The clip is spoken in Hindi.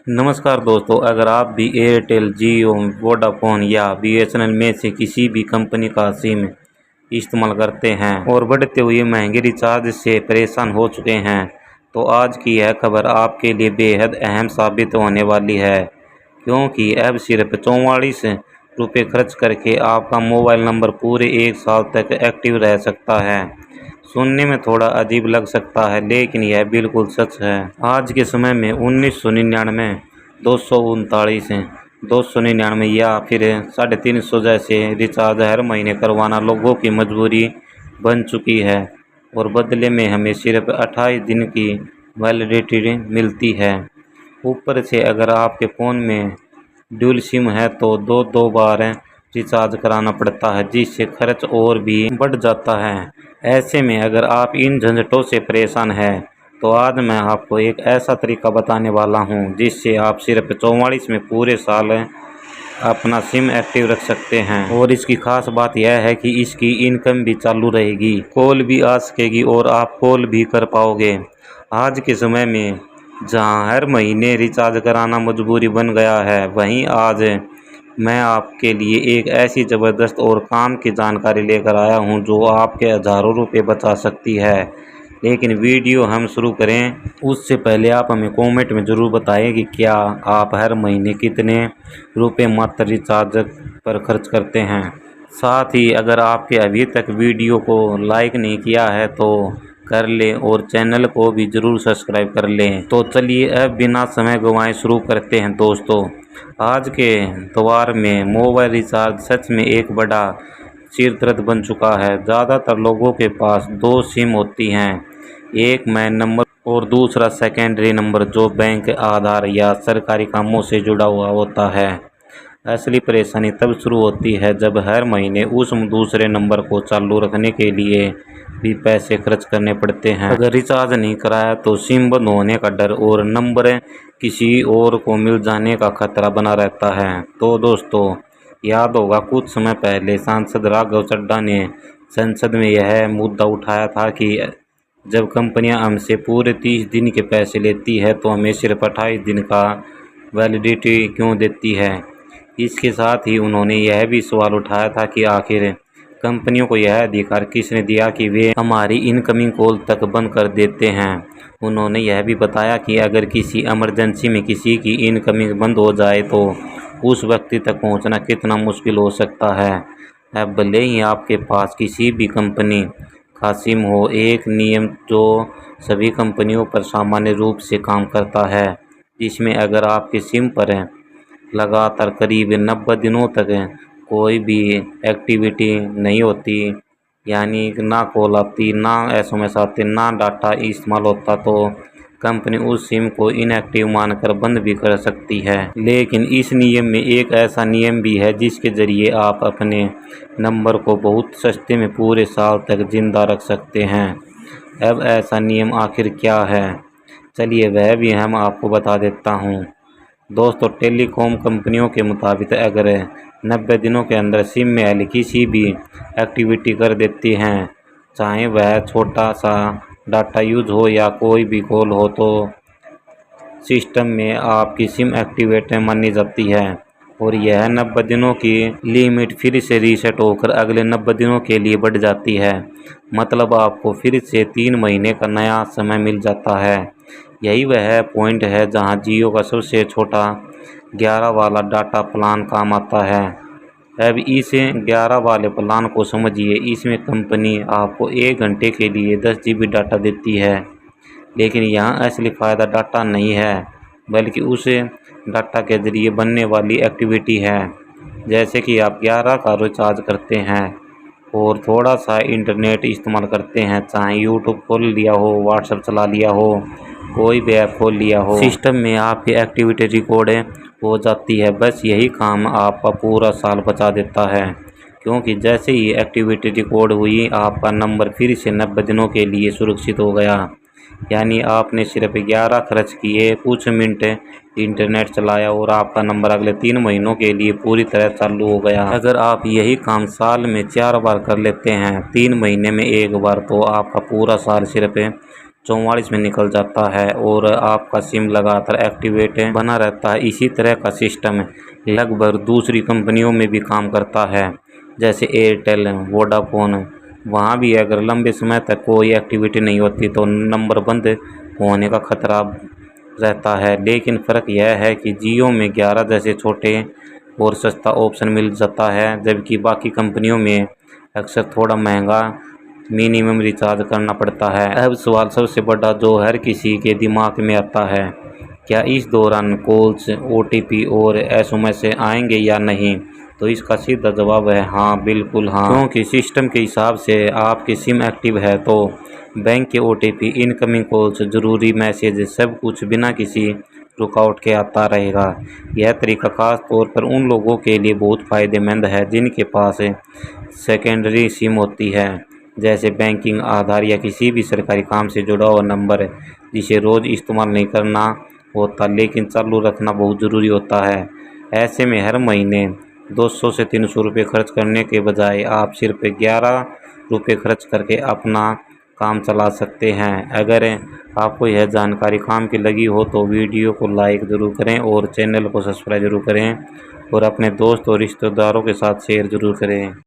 नमस्कार दोस्तों, अगर आप भी एयरटेल, जियो, वोडाफोन या बीएसएनएल में से किसी भी कंपनी का सिम इस्तेमाल करते हैं और बढ़ते हुए महंगे रिचार्ज से परेशान हो चुके हैं, तो आज की यह खबर आपके लिए बेहद अहम साबित होने वाली है, क्योंकि अब सिर्फ 44 रुपये खर्च करके आपका मोबाइल नंबर पूरे 1 साल तक एक्टिव रह सकता है। सुनने में थोड़ा अजीब लग सकता है, लेकिन यह बिल्कुल सच है। आज के समय में 1999, 239, 299 या फिर 350 जैसे रिचार्ज हर महीने करवाना लोगों की मजबूरी बन चुकी है, और बदले में हमें सिर्फ 28 दिन की वैलिडिटी मिलती है। ऊपर से अगर आपके फ़ोन में ड्यूल सिम है तो दो दो बार रिचार्ज कराना पड़ता है, जिससे खर्च और भी बढ़ जाता है। ऐसे में अगर आप इन झंझटों से परेशान हैं, तो आज मैं आपको एक ऐसा तरीका बताने वाला हूं जिससे आप सिर्फ 44 में पूरे साल अपना सिम एक्टिव रख सकते हैं। और इसकी खास बात यह है कि इसकी इनकम भी चालू रहेगी, कॉल भी आ सकेगी और आप कॉल भी कर पाओगे। आज के समय में जहां हर महीने रिचार्ज कराना मजबूरी बन गया है, वहीं आज मैं आपके लिए एक ऐसी ज़बरदस्त और काम की जानकारी लेकर आया हूं जो आपके हज़ारों रुपये बचा सकती है। लेकिन वीडियो हम शुरू करें उससे पहले आप हमें कमेंट में ज़रूर बताएं कि क्या आप हर महीने कितने रुपये मात्र रिचार्ज पर खर्च करते हैं। साथ ही अगर आपने अभी तक वीडियो को लाइक नहीं किया है तो कर लें और चैनल को भी ज़रूर सब्सक्राइब कर लें। तो चलिए अब बिना समय गंवाए शुरू करते हैं दोस्तों। आज के दौर में मोबाइल रिचार्ज सच में एक बड़ा सिरदर्द बन चुका है। ज़्यादातर लोगों के पास दो सिम होती हैं, एक मेन नंबर और दूसरा सेकेंडरी नंबर जो बैंक, आधार या सरकारी कामों से जुड़ा हुआ होता है। असली परेशानी तब शुरू होती है जब हर महीने उस दूसरे नंबर को चालू रखने के लिए भी पैसे खर्च करने पड़ते हैं। अगर रिचार्ज नहीं कराया तो सिम बंद होने का डर और नंबर किसी और को मिल जाने का खतरा बना रहता है। तो दोस्तों, याद होगा कुछ समय पहले सांसद राघव चड्ढा ने संसद में यह मुद्दा उठाया था कि जब कंपनियां हमसे पूरे 30 दिन के पैसे लेती है तो हमें सिर्फ 28 दिन का वैलिडिटी क्यों देती है। इसके साथ ही उन्होंने यह भी सवाल उठाया था कि आखिर कंपनियों को यह अधिकार किसने दिया कि वे हमारी इनकमिंग कॉल तक बंद कर देते हैं। उन्होंने यह भी बताया कि अगर किसी इमरजेंसी में किसी की इनकमिंग बंद हो जाए तो उस व्यक्ति तक पहुंचना कितना मुश्किल हो सकता है। अब भले ही आपके पास किसी भी कंपनी का सिम हो, एक नियम जो सभी कंपनियों पर सामान्य रूप से काम करता है, जिसमें अगर आपके सिम पर लगातार करीब 90 दिनों तक कोई भी एक्टिविटी नहीं होती, यानी ना कॉल आती, ना एसएमएस आते, ना डाटा इस्तेमाल होता, तो कंपनी उस सिम को इनएक्टिव मानकर बंद भी कर सकती है। लेकिन इस नियम में एक ऐसा नियम भी है जिसके ज़रिए आप अपने नंबर को बहुत सस्ते में पूरे साल तक जिंदा रख सकते हैं। अब ऐसा नियम आखिर क्या है, चलिए वह भी हम आपको बता देता हूँ। दोस्तों, टेलीकॉम कंपनियों के मुताबिक अगर 90 दिनों के अंदर सिम में हल्की सी भी एक्टिविटी कर देती हैं, चाहे वह छोटा सा डाटा यूज हो या कोई भी कॉल हो, तो सिस्टम में आपकी सिम एक्टिवेट मानी जाती है और यह 90 दिनों की लिमिट फिर से रीसेट होकर अगले 90 दिनों के लिए बढ़ जाती है। मतलब आपको फिर से 3 महीने का नया समय मिल जाता है। यही वह पॉइंट है जहां जियो का सबसे छोटा 11 वाला डाटा प्लान काम आता है। अब इस 11 वाले प्लान को समझिए। इसमें कंपनी आपको 1 घंटे के लिए 10 GB डाटा देती है, लेकिन यहाँ असली फ़ायदा डाटा नहीं है, बल्कि उस डाटा के ज़रिए बनने वाली एक्टिविटी है। जैसे कि आप 11 का रिचार्ज करते हैं और थोड़ा सा इंटरनेट इस्तेमाल करते हैं, चाहे यूट्यूब खोल लिया हो, व्हाट्सएप चला लिया हो, कोई भी ऐप खोल लिया हो, सिस्टम में आपकी एक्टिविटी रिकॉर्ड हो जाती है। बस यही काम आपका पूरा साल बचा देता है, क्योंकि जैसे ही एक्टिविटी रिकॉर्ड हुई आपका नंबर फिर से 90 दिनों के लिए सुरक्षित हो गया। यानी आपने सिर्फ 11 खर्च किए, कुछ मिनट इंटरनेट चलाया और आपका नंबर अगले 3 महीनों के लिए पूरी तरह चालू हो गया। अगर आप यही काम साल में 4 बार कर लेते हैं, 3 महीने में 1 बार, तो आपका पूरा साल सिर्फ 44 में निकल जाता है और आपका सिम लगातार एक्टिवेट बना रहता है। इसी तरह का सिस्टम लगभग दूसरी कंपनियों में भी काम करता है, जैसे एयरटेल, वोडाफोन। वहाँ भी अगर लंबे समय तक कोई एक्टिविटी नहीं होती तो नंबर बंद होने का खतरा रहता है। लेकिन फ़र्क यह है कि जियो में 11 जैसे छोटे और सस्ता ऑप्शन मिल जाता है, जबकि बाकी कंपनियों में अक्सर थोड़ा महंगा मिनिमम रिचार्ज करना पड़ता है। अब सवाल सबसे बड़ा जो हर किसी के दिमाग में आता है, क्या इस दौरान कॉल्स, OTP और SMS आएंगे या नहीं? तो इसका सीधा जवाब है हाँ, बिल्कुल हाँ। क्योंकि सिस्टम के हिसाब से आपकी सिम एक्टिव है तो बैंक के OTP, इनकमिंग कॉल्स, ज़रूरी मैसेज सब कुछ बिना किसी रुकावट के आता रहेगा। यह तरीका खास तौर पर उन लोगों के लिए बहुत फ़ायदेमंद है जिनके पास सेकेंडरी सिम होती है, जैसे बैंकिंग, आधार या किसी भी सरकारी काम से जुड़ा हुआ नंबर, जिसे रोज़ इस्तेमाल नहीं करना होता लेकिन चालू रखना बहुत ज़रूरी होता है। ऐसे में हर महीने 200 से 300 रुपये खर्च करने के बजाय आप सिर्फ 11 रुपये खर्च करके अपना काम चला सकते हैं। अगर आपको यह जानकारी काम की लगी हो तो वीडियो को लाइक ज़रूर करें और चैनल को सब्सक्राइब ज़रूर करें और अपने दोस्त और रिश्तेदारों के साथ शेयर ज़रूर करें।